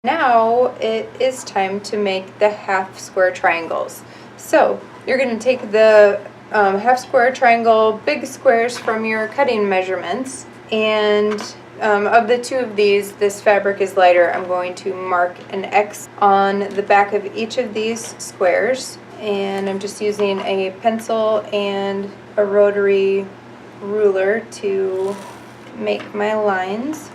Now it is time to make the half square triangles. So you're going to take the half square triangle big squares from your cutting measurements, and of the two of these, this fabric is lighter. I'm going to mark an X on the back of each of these squares, and I'm just using a pencil and a rotary ruler to make my lines.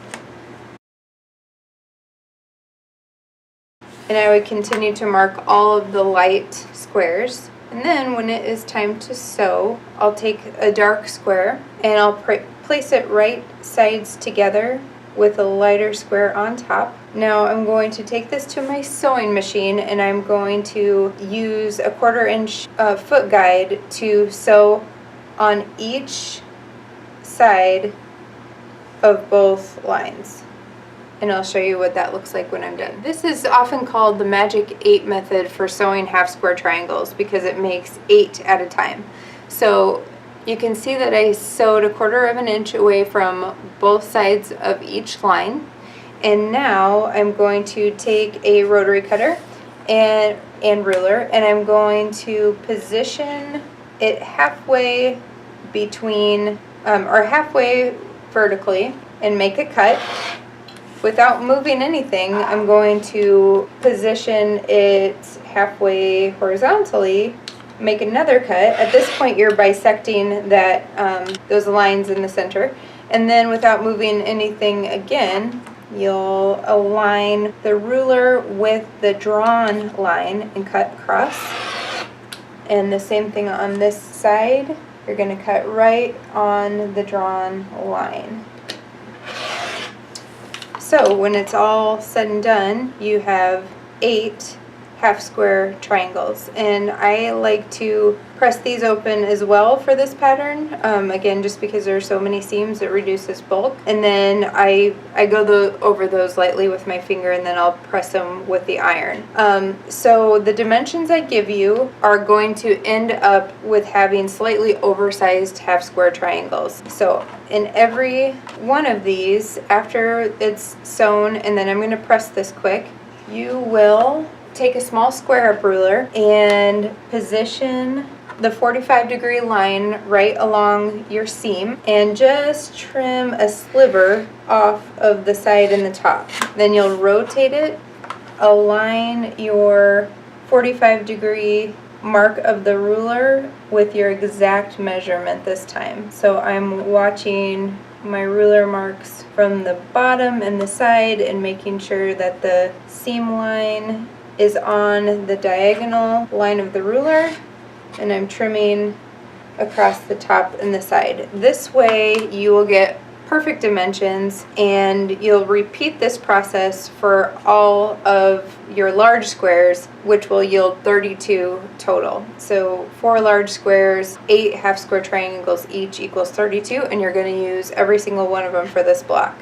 And I would continue to mark all of the light squares. And then when it is time to sew, I'll take a dark square and I'll place it right sides together with a lighter square on top. Now I'm going to take this to my sewing machine and I'm going to use a 1/4 inch foot guide to sew on each side of both lines. And I'll show you what that looks like when I'm done. This is often called the magic 8 method for sewing half square triangles because it makes 8 at a time. So you can see that I sewed a 1/4 inch away from both sides of each line. And now I'm going to take a rotary cutter and ruler, and I'm going to position it halfway between, or halfway vertically, and make a cut. Without moving anything, I'm going to position it halfway horizontally, make another cut. At this point, you're bisecting that those lines in the center. And then without moving anything again, you'll align the ruler with the drawn line and cut across. And the same thing on this side. You're going to cut right on the drawn line. So when it's all said and done, you have 8 half square triangles, and I like to press these open as well for this pattern, again just because there are so many seams, it reduces bulk. And then I go over those lightly with my finger, and then I'll press them with the iron. So the dimensions I give you are going to end up with having slightly oversized half square triangles. So in every one of these, after it's sewn, and then I'm going to press this quick, you will take a small square up ruler and position the 45-degree line right along your seam, and just trim a sliver off of the side and the top. Then you'll rotate it, align your 45-degree mark of the ruler with your exact measurement this time. So I'm watching my ruler marks from the bottom and the side and making sure that the seam line is on the diagonal line of the ruler, and I'm trimming across the top and the side. This way you will get perfect dimensions, and you'll repeat this process for all of your large squares, which will yield 32 total. So 4 large squares, 8 half square triangles each equals 32, and you're going to use every single one of them for this block.